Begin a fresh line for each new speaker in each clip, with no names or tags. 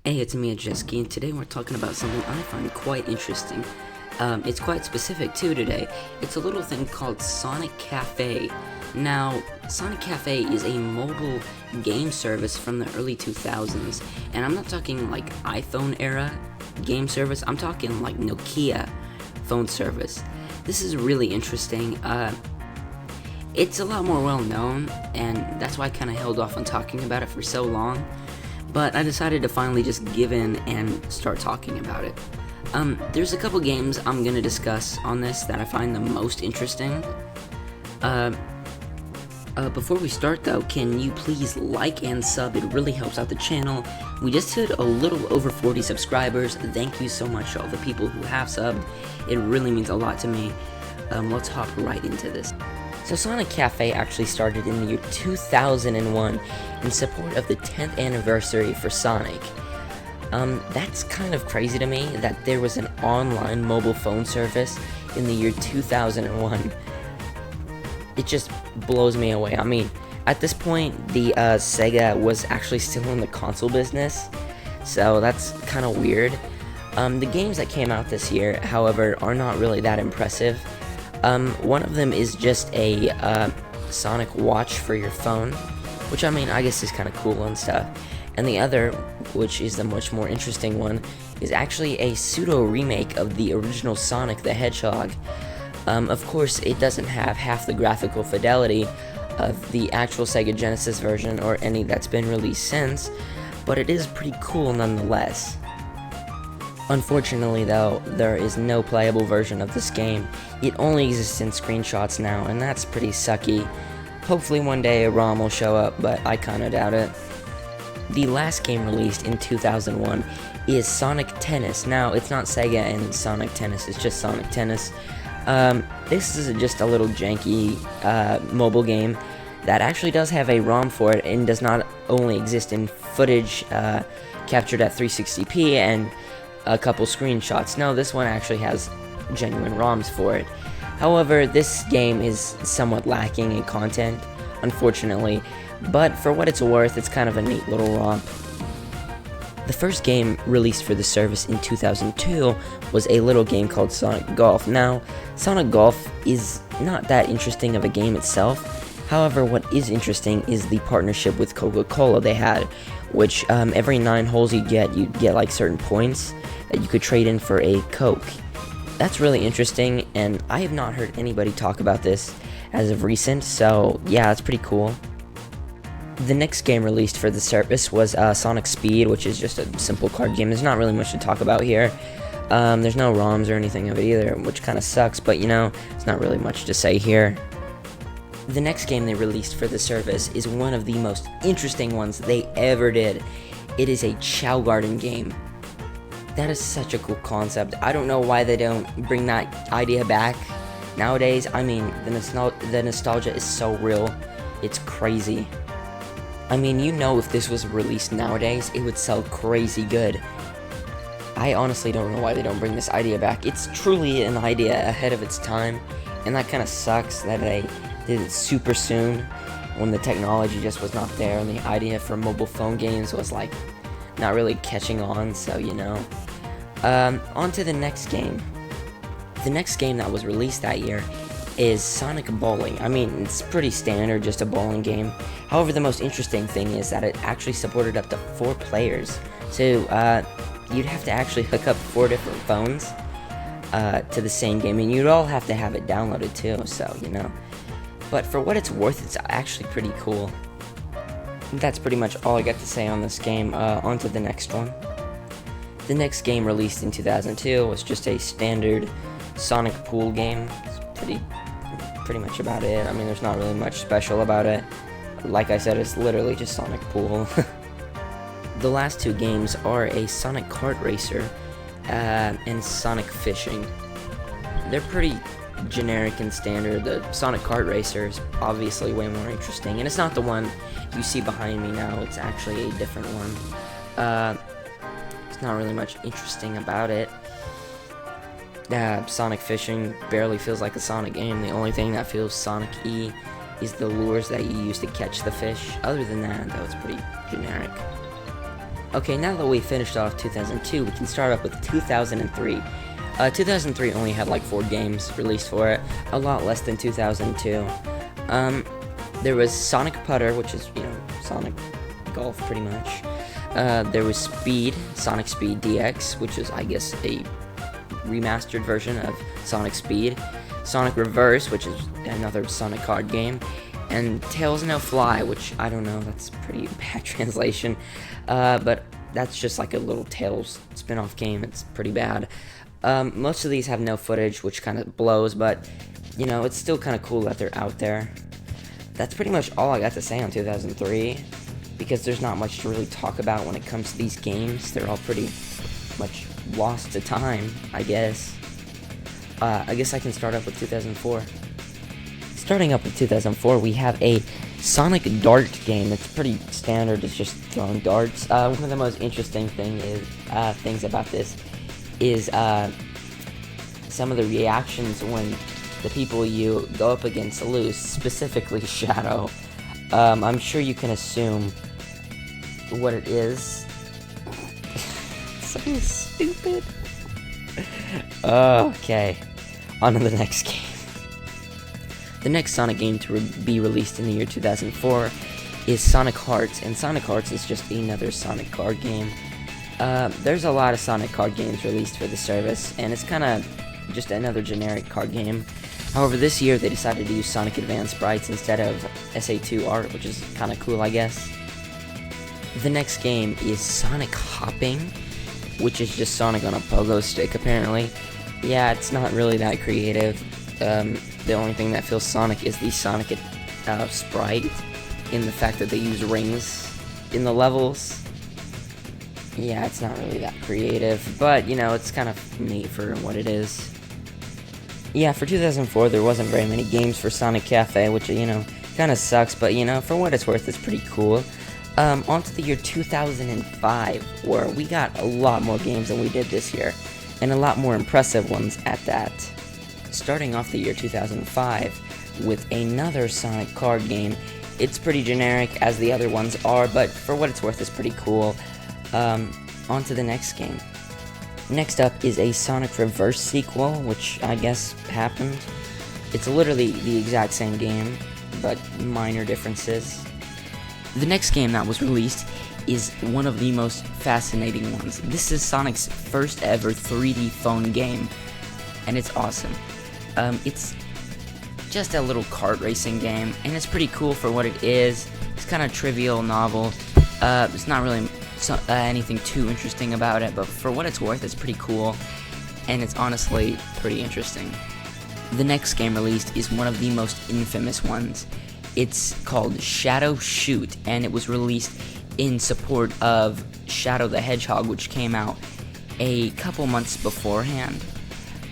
Hey, it's me, Jeski, and today we're talking about something I find quite interesting. It's quite specific too today. It's a little thing called Sonic Cafe. Now, Sonic Cafe is a mobile game service from the early 2000s, and I'm not talking like iPhone era game service, I'm talking like Nokia phone service. This is really interesting. It's a lot more well known, and that's why I kind of held off on talking about it for so long. But I decided to finally just give in and start talking about it. There's a couple games I'm going to discuss on this that I find the most interesting. Before we start though, can you please like and sub? It really helps out the channel. We just hit a little over 40 subscribers. Thank you so much to all the people who have subbed. It really means a lot to me. Let's hop right into this. So Sonic Cafe actually started in the year 2001 in support of the 10th anniversary for Sonic. That's kind of crazy to me that there was an online mobile phone service in the year 2001. It just blows me away. I mean, at this point, the Sega was actually still in the console business, so that's kind of weird. The games that came out this year, however, are not really that impressive. One of them is just a Sonic watch for your phone, which I mean, I guess is kind of cool and stuff. And the other, which is the much more interesting one, is actually a pseudo remake of the original Sonic the Hedgehog. Of course, it doesn't have half the graphical fidelity of the actual Sega Genesis version or any that's been released since, but it is pretty cool nonetheless. Unfortunately though, there is no playable version of this game. It only exists in screenshots now, and that's pretty sucky. Hopefully one day a ROM will show up, but I kinda doubt it. The last game released in 2001 is Sonic Tennis. Now, it's not Sega and Sonic Tennis, it's just Sonic Tennis. This is just a little janky mobile game that actually does have a ROM for it and does not only exist in footage captured at 360p and a couple screenshots. No, this one actually has genuine ROMs for it. However, this game is somewhat lacking in content, unfortunately, but for what it's worth, it's kind of a neat little romp. The first game released for the service in 2002 was a little game called Sonic Golf. Now, Sonic Golf is not that interesting of a game itself. However, what is interesting is the partnership with Coca-Cola they had, which every 9 holes you'd get like certain points that you could trade in for a Coke. That's really interesting, and I have not heard anybody talk about this as of recent, so yeah, that's pretty cool. The next game released for the service was Sonic Speed, which is just a simple card game. There's not really much to talk about here. There's no ROMs or anything of it either, which kind of sucks, but you know, it's not really much to say here. The next game they released for the service is one of the most interesting ones they ever did. It is a Chow Garden game. That is such a cool concept. I don't know why they don't bring that idea back nowadays. I mean, the nostalgia is so real. It's crazy. I mean, you know, if this was released nowadays, it would sell crazy good. I honestly don't know why they don't bring this idea back. It's truly an idea ahead of its time, and that kind of sucks that they did it super soon when the technology just was not there and the idea for mobile phone games was like not really catching on, so you know. On to the next game. The next game that was released that year is Sonic Bowling. I mean, it's pretty standard, just a bowling game. However, the most interesting thing is that it actually supported up to 4 players. So, you'd have to actually hook up 4 different phones to the same game, and you'd all have to have it downloaded too, so, you know. But for what it's worth, it's actually pretty cool. That's pretty much all I got to say on this game. On to the next one. The next game released in 2002 was just a standard Sonic pool game. It's pretty much about it. I mean, there's not really much special about it. Like I said, it's literally just Sonic Pool. The last 2 games are a Sonic Kart Racer and Sonic Fishing. They're pretty generic and standard. The Sonic Kart Racer is obviously way more interesting, and it's not the one you see behind me now. It's actually a different one. There's not really much interesting about it. Sonic Fishing barely feels like a Sonic game. The only thing that feels Sonic-y is the lures that you use to catch the fish. Other than that, though, it's pretty generic. Okay, now that we finished off 2002, we can start up with 2003. 2003 only had like 4 games released for it, a lot less than 2002. There was Sonic Putter, which is, Sonic Golf pretty much. There was Speed, Sonic Speed DX, which is, I guess, a remastered version of Sonic Speed. Sonic Reverse, which is another Sonic card game. And Tails No Fly, which, I don't know, that's pretty bad translation. But that's just like a little Tails spin-off game. It's pretty bad. Most of these have no footage, which kind of blows, but, it's still kind of cool that they're out there. That's pretty much all I got to say on 2003, because there's not much to really talk about when it comes to these games. They're all pretty much lost to time, I guess. I guess I can start up with 2004. Starting up with 2004, we have a Sonic Dart game. It's pretty standard. It's just throwing darts. One of the most interesting things about this is some of the reactions when the people you go up against lose, specifically Shadow. I'm sure you can assume what it is. So stupid. Okay, on to the next game. The next Sonic game to be released in the year 2004 is Sonic Hearts, and Sonic Hearts is just another Sonic card game. There's a lot of Sonic card games released for the service, and it's kind of just another generic card game. However, this year they decided to use Sonic Advanced sprites instead of SA2 art, which is kind of cool, I guess. The next game is Sonic Hopping, which is just Sonic on a pogo stick, apparently. Yeah, it's not really that creative. The only thing that feels Sonic is the Sonic sprite, in the fact that they use rings in the levels. Yeah, it's not really that creative, but, it's kind of neat for what it is. Yeah, for 2004, there wasn't very many games for Sonic Cafe, which, kind of sucks, but, for what it's worth, it's pretty cool. On to the year 2005, where we got a lot more games than we did this year, and a lot more impressive ones at that. Starting off the year 2005 with another Sonic card game. It's pretty generic, as the other ones are, but for what it's worth, it's pretty cool. On to the next game. Next up is a Sonic Reverse sequel, which I guess happened. It's literally the exact same game, but minor differences. The next game that was released is one of the most fascinating ones. This is Sonic's first ever 3D phone game, and it's awesome. It's just a little kart racing game, and it's pretty cool for what it is. It's kind of trivial, novel. It's not really anything too interesting about it, but for what it's worth, it's pretty cool, and it's honestly pretty interesting. The next game released is one of the most infamous ones. It's called Shadow Shoot, and it was released in support of Shadow the Hedgehog, which came out a couple months beforehand.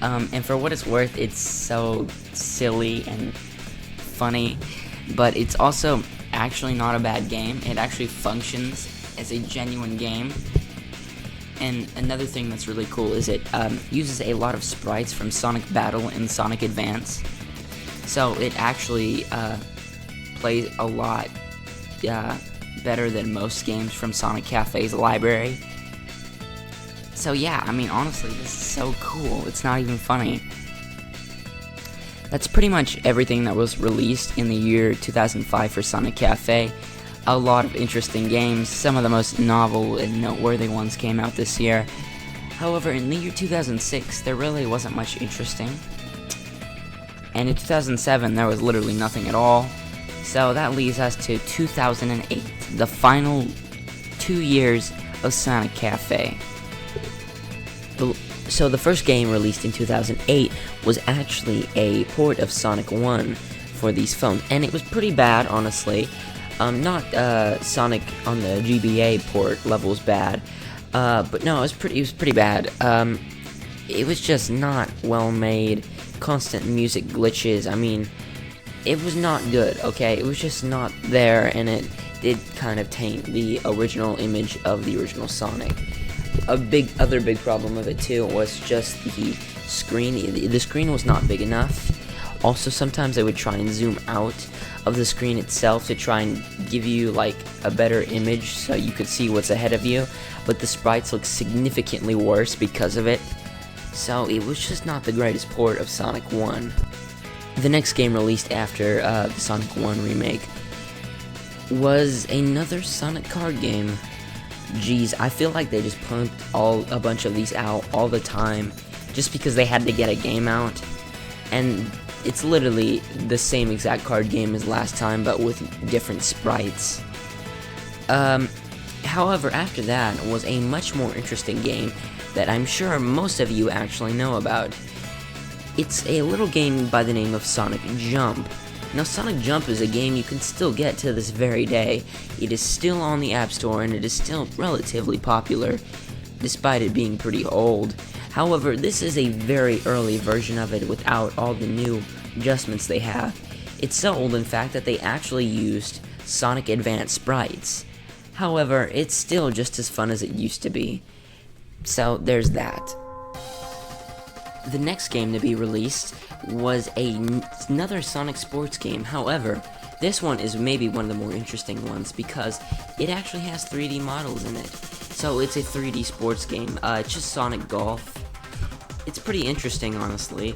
And for what it's worth, it's so silly and funny, but it's also actually not a bad game. It actually functions as a genuine game. And another thing that's really cool is it uses a lot of sprites from Sonic Battle and Sonic Advance. So it actually plays a lot better than most games from Sonic Cafe's library. So yeah, honestly, this is so cool. It's not even funny. That's pretty much everything that was released in the year 2005 for Sonic Cafe. A lot of interesting games. Some of the most novel and noteworthy ones came out this year. However, in the year 2006, there really wasn't much interesting. And in 2007, there was literally nothing at all. So that leads us to 2008, the final 2 years of Sonic Cafe. So the first game released in 2008 was actually a port of Sonic 1 for these phones, and it was pretty bad, honestly. Not Sonic on the GBA port level was bad, but no, it was pretty bad. It was just not well made, constant music glitches. It was not good, okay? It was just not there, and it did kind of taint the original image of the original Sonic. Other big problem of it too was just the screen. The screen was not big enough. Also, sometimes they would try and zoom out of the screen itself to try and give you like a better image so you could see what's ahead of you, but the sprites look significantly worse because of it. So it was just not the greatest port of Sonic 1. The next game released after the Sonic 1 remake was another Sonic card game. Geez, I feel like they just pumped a bunch of these out all the time just because they had to get a game out, and it's literally the same exact card game as last time but with different sprites. However, after that was a much more interesting game that I'm sure most of you actually know about. It's a little game by the name of Sonic Jump. Now, Sonic Jump is a game you can still get to this very day. It is still on the App Store and it is still relatively popular, despite it being pretty old. However, this is a very early version of it without all the new adjustments they have. It's so old, in fact, that they actually used Sonic Advance sprites. However, it's still just as fun as it used to be. So, there's that. The next game to be released was another Sonic sports game. However, this one is maybe one of the more interesting ones because it actually has 3D models in it. So it's a 3D sports game. It's just Sonic Golf. It's pretty interesting, honestly.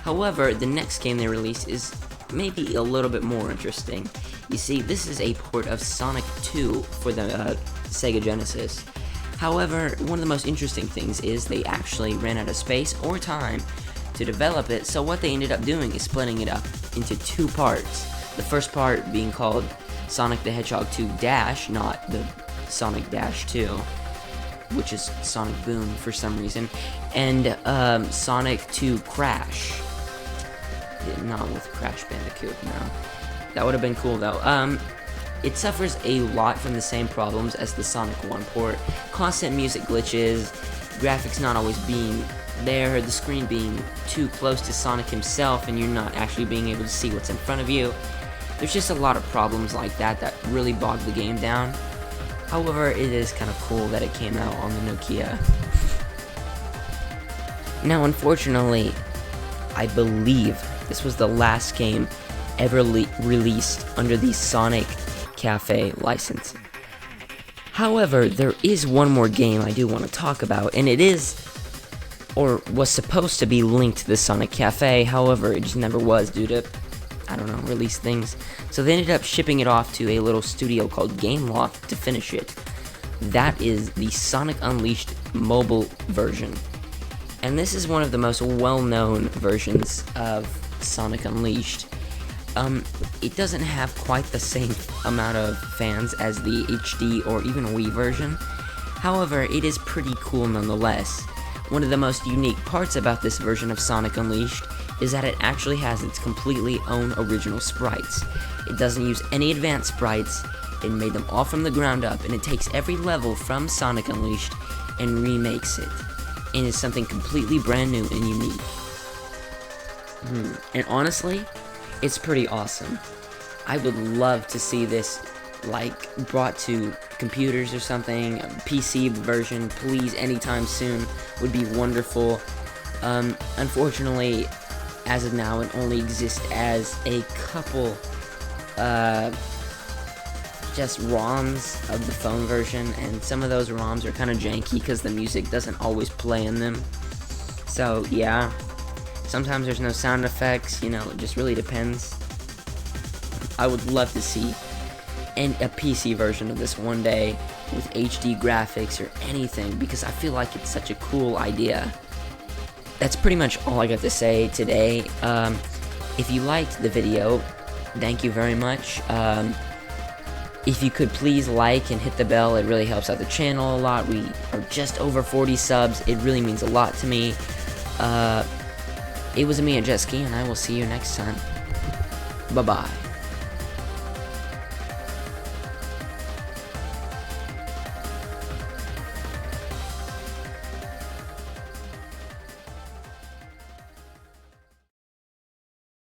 However, the next game they released is maybe a little bit more interesting. You see, this is a port of Sonic 2 for the Sega Genesis. However, one of the most interesting things is they actually ran out of space or time to develop it, so what they ended up doing is splitting it up into two parts. The first part being called Sonic the Hedgehog 2 Dash, not the Sonic Dash 2, which is Sonic Boom for some reason, and Sonic 2 Crash. Not with Crash Bandicoot, no. That would have been cool though. It suffers a lot from the same problems as the Sonic 1 port. Constant music glitches, graphics not always being there, the screen being too close to Sonic himself and you're not actually being able to see what's in front of you. There's just a lot of problems like that that really bog the game down. However, it is kind of cool that it came out on the Nokia. Now, unfortunately, I believe this was the last game ever released under the Sonic Cafe license. However, there is one more game I do want to talk about, and it is, or was supposed to be linked to the Sonic Cafe. However, it just never was due to, I don't know, release things. So they ended up shipping it off to a little studio called Gameloft to finish it. That is the Sonic Unleashed mobile version. And this is one of the most well-known versions of Sonic Unleashed. It doesn't have quite the same amount of fans as the HD or even Wii version. However, it is pretty cool nonetheless. One of the most unique parts about this version of Sonic Unleashed is that it actually has its completely own original sprites. It doesn't use any advanced sprites, it made them all from the ground up, and it takes every level from Sonic Unleashed and remakes it. And it's something completely brand new and unique. And honestly, it's pretty awesome. I would love to see this like brought to computers or something. A PC version, please, anytime soon would be wonderful. Unfortunately, as of now, it only exists as a couple just ROMs of the phone version, and some of those ROMs are kind of janky because the music doesn't always play in them. So yeah, sometimes there's no sound effects, you know, it just really depends. I would love to see a PC version of this one day with HD graphics or anything, because I feel like it's such a cool idea. That's pretty much all I got to say today. If you liked the video, thank you very much. If you could please like and hit the bell, it really helps out the channel a lot. We are just over 40 subs. It really means a lot to me. It was me, Jetski, and I will see you next time. Bye-bye.